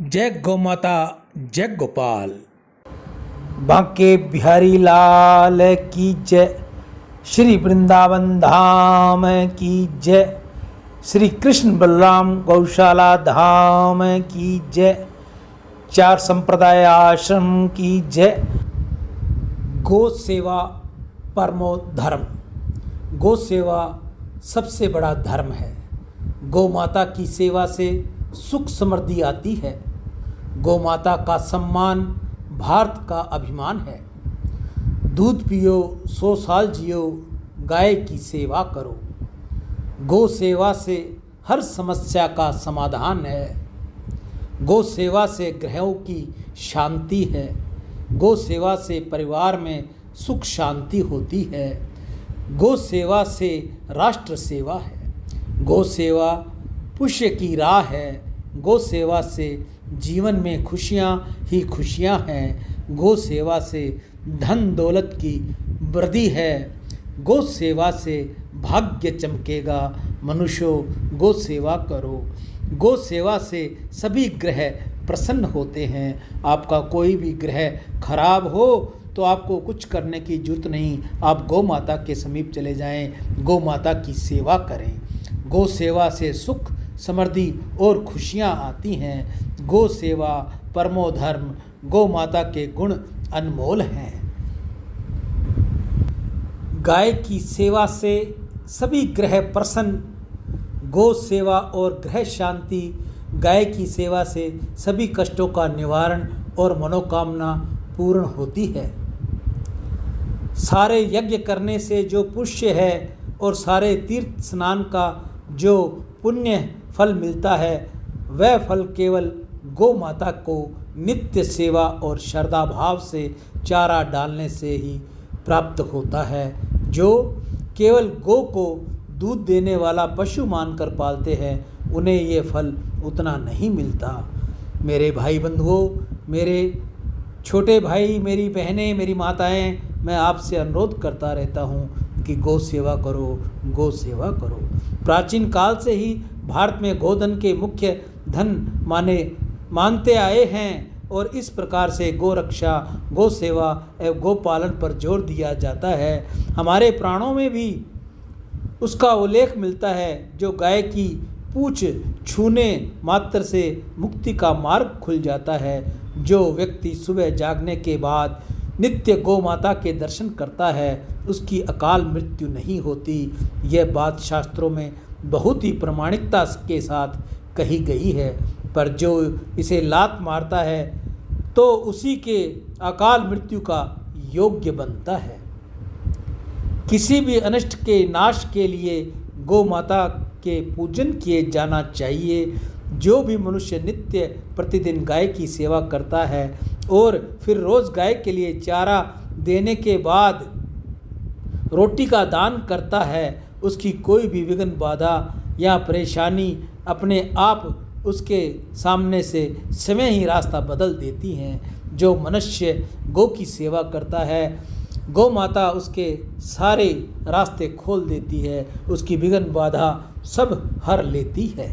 जय गौ माता, जय गोपाल। बांके बिहारी लाल की जय, श्री वृंदावन धाम की जय, श्री कृष्ण बलराम गौशाला धाम की जय, चार संप्रदाय आश्रम की जय। गौ सेवा परमो धर्म। गौ सेवा सबसे बड़ा धर्म है। गौ माता की सेवा से सुख समृद्धि आती है। गौ माता का सम्मान भारत का अभिमान है। दूध पियो 100 साल जियो, गाय की सेवा करो। गौ सेवा से हर समस्या का समाधान है। गौ सेवा से ग्रहों की शांति है। गौ सेवा से परिवार में सुख शांति होती है। गौ सेवा से राष्ट्र सेवा है। गौ सेवा पुण्य की राह है। गौ सेवा से जीवन में खुशियाँ ही खुशियाँ हैं। गौ सेवा से धन दौलत की वृद्धि है। गौ सेवा से भाग्य चमकेगा। मनुष्यों, गौ सेवा करो। गौ सेवा से सभी ग्रह प्रसन्न होते हैं। आपका कोई भी ग्रह खराब हो तो आपको कुछ करने की जरूरत नहीं। आप गौ माता के समीप चले जाएं, गौ माता की सेवा करें। गौ सेवा से सुख समृद्धि और खुशियाँ आती हैं। गौ सेवा परमो धर्म। गौ माता के गुण अनमोल हैं। गाय की सेवा से सभी ग्रह प्रसन्न। गौ सेवा और ग्रह शांति। गाय की सेवा से सभी कष्टों का निवारण और मनोकामना पूर्ण होती है। सारे यज्ञ करने से जो पुण्य है और सारे तीर्थ स्नान का जो पुण्य फल मिलता है, वह फल केवल गौ माता को नित्य सेवा और श्रद्धा भाव से चारा डालने से ही प्राप्त होता है। जो केवल गौ को दूध देने वाला पशु मानकर पालते हैं, उन्हें ये फल उतना नहीं मिलता। मेरे भाई बंधुओं, मेरे छोटे भाई, मेरी बहनें, मेरी माताएं, मैं आपसे अनुरोध करता रहता हूँ कि गौ सेवा करो, गौ सेवा करो। प्राचीन काल से ही भारत में गोधन के मुख्य धन मानते आए हैं और इस प्रकार से गौ रक्षा, गौ सेवा एवं गौ पालन पर जोर दिया जाता है। हमारे प्राणों में भी उसका उल्लेख मिलता है। जो गाय की पूंछ छूने मात्र से मुक्ति का मार्ग खुल जाता है। जो व्यक्ति सुबह जागने के बाद नित्य गौ माता के दर्शन करता है, उसकी अकाल मृत्यु नहीं होती। यह बात शास्त्रों में बहुत ही प्रामाणिकता के साथ कही गई है। पर जो इसे लात मारता है तो उसी के अकाल मृत्यु का योग्य बनता है। किसी भी अनिष्ट के नाश के लिए गौ माता के पूजन किए जाना चाहिए। जो भी मनुष्य नित्य प्रतिदिन गाय की सेवा करता है और फिर रोज़ गाय के लिए चारा देने के बाद रोटी का दान करता है, उसकी कोई भी विघ्न बाधा या परेशानी अपने आप उसके सामने से समय ही रास्ता बदल देती हैं। जो मनुष्य गौ की सेवा करता है, गौ माता उसके सारे रास्ते खोल देती है, उसकी विघ्न बाधा सब हर लेती है।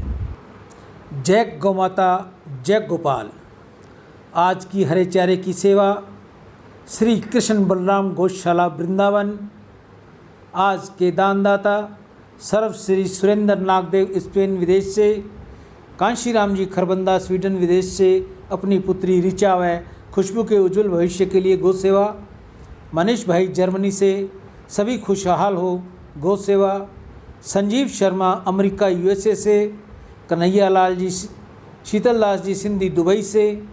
जय गौ माता, जय गोपाल। आज की हरे चारे की सेवा श्री कृष्ण बलराम गौशाला वृंदावन। आज के दानदाता सर्वश्री सुरेंद्र नागदेव स्पेन विदेश से, कांशीराम जी खरबंदा स्वीडन विदेश से अपनी पुत्री ऋचा व खुशबू के उज्जवल भविष्य के लिए गौ सेवा। मनीष भाई जर्मनी से सभी खुशहाल हो, गौ सेवा। संजीव शर्मा अमेरिका USA से, कन्हैया लाल जी शीतल दास जी सिंधी दुबई से,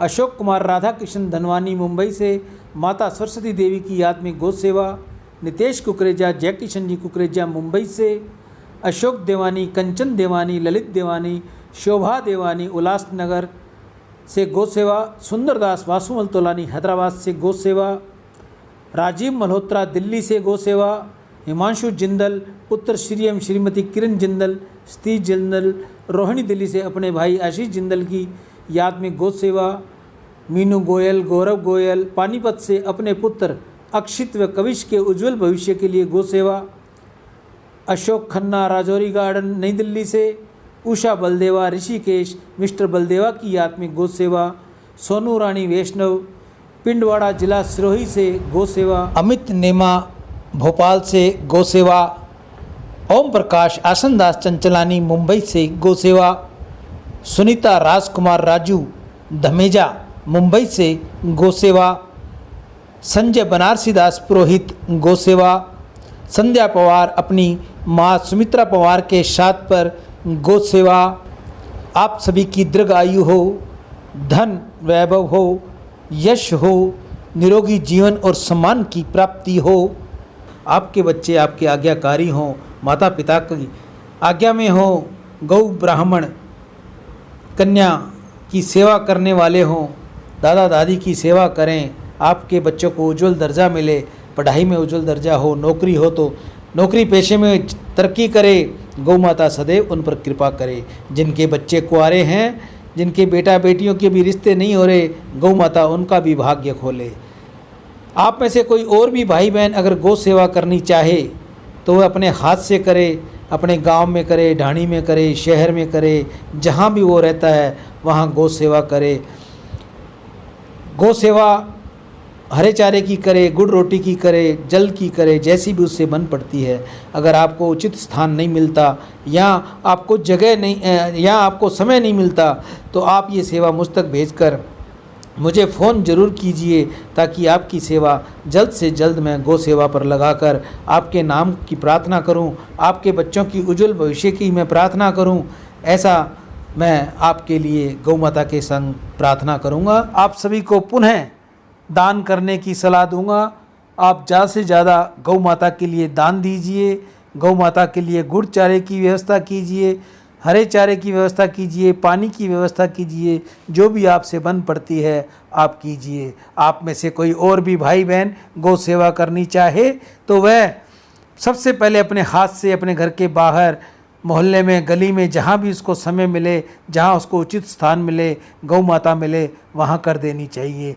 अशोक कुमार राधा कृष्ण धनवानी मुंबई से माता सरस्वती देवी की याद में गौ सेवा। नितेश कुकरेजा जय किशन जी कुकरेजा मुंबई से, अशोक देवानी, कंचन देवानी, ललित देवानी, शोभा देवानी उल्लासनगर से गौ सेवा। सुंदरदास वासुमल तोलानी हैदराबाद से गौ सेवा। राजीव मल्होत्रा दिल्ली से गौ सेवा। हिमांशु जिंदल पुत्र श्री एवं श्रीमती किरण जिंदल, सतीश जिंदल रोहिणी दिल्ली से अपने भाई आशीष जिंदल की याद में गौ सेवा। मीनू गोयल, गौरव गोयल पानीपत से अपने पुत्र अक्षित व कविश के उज्जवल भविष्य के लिए गौ सेवा। अशोक खन्ना राजौरी गार्डन नई दिल्ली से उषा बलदेवा ऋषिकेश मिस्टर बलदेवा की याद में गौ सेवा, सोनू रानी वैष्णव पिंडवाड़ा जिला सिरोही से गौ सेवा, अमित नेमा भोपाल से गौ सेवा, ओम प्रकाश आसनदास चंचलानी मुंबई से गौ सेवा, सुनीता राजकुमार राजू धमेजा मुंबई से गौ सेवा, संजय बनारसी दास पुरोहित गौ सेवा, संध्या पवार अपनी माँ सुमित्रा पवार के साथ पर गौ सेवा। आप सभी की दीर्घ आयु हो, धन वैभव हो, यश हो, निरोगी जीवन और सम्मान की प्राप्ति हो। आपके बच्चे आपके आज्ञाकारी हों, माता पिता की आज्ञा में हो, गौ ब्राह्मण कन्या की सेवा करने वाले हों, दादा दादी की सेवा करें, आपके बच्चों को उज्जवल दर्जा मिले, पढ़ाई में उज्जवल दर्जा हो, नौकरी हो तो नौकरी पेशे में तरक्की करे, गौ माता सदैव उन पर कृपा करे। जिनके बच्चे कुंवारे हैं, जिनके बेटा बेटियों के भी रिश्ते नहीं हो रहे, गौ माता उनका भी भाग्य खोले। आप में से कोई और भी भाई बहन अगर गौ सेवा करनी चाहे तो वह अपने हाथ से करे, अपने गांव में करे, ढाणी में करे, शहर में करे, जहां भी वो रहता है वहां गौ सेवा करे। गौ सेवा हरे चारे की करे, गुड़ रोटी की करे, जल की करे, जैसी भी उससे बन पड़ती है। अगर आपको उचित स्थान नहीं मिलता या आपको जगह नहीं या आपको समय नहीं मिलता तो आप ये सेवा मुझ तक भेजकर मुझे फ़ोन ज़रूर कीजिए, ताकि आपकी सेवा जल्द से जल्द मैं गौ सेवा पर लगाकर आपके नाम की प्रार्थना करूं, आपके बच्चों की उज्जवल भविष्य की मैं प्रार्थना करूं। ऐसा मैं आपके लिए गौ माता के संग प्रार्थना करूंगा। आप सभी को पुनः दान करने की सलाह दूंगा। आप ज़्यादा से ज़्यादा गौ माता के लिए दान दीजिए, गौ माता के लिए गुड़ चारे की व्यवस्था कीजिए, हरे चारे की व्यवस्था कीजिए, पानी की व्यवस्था कीजिए, जो भी आपसे बन पड़ती है आप कीजिए। आप में से कोई और भी भाई बहन गौ सेवा करनी चाहे तो वह सबसे पहले अपने हाथ से अपने घर के बाहर, मोहल्ले में, गली में, जहाँ भी उसको समय मिले, जहाँ उसको उचित स्थान मिले, गौ माता मिले, वहाँ कर देनी चाहिए।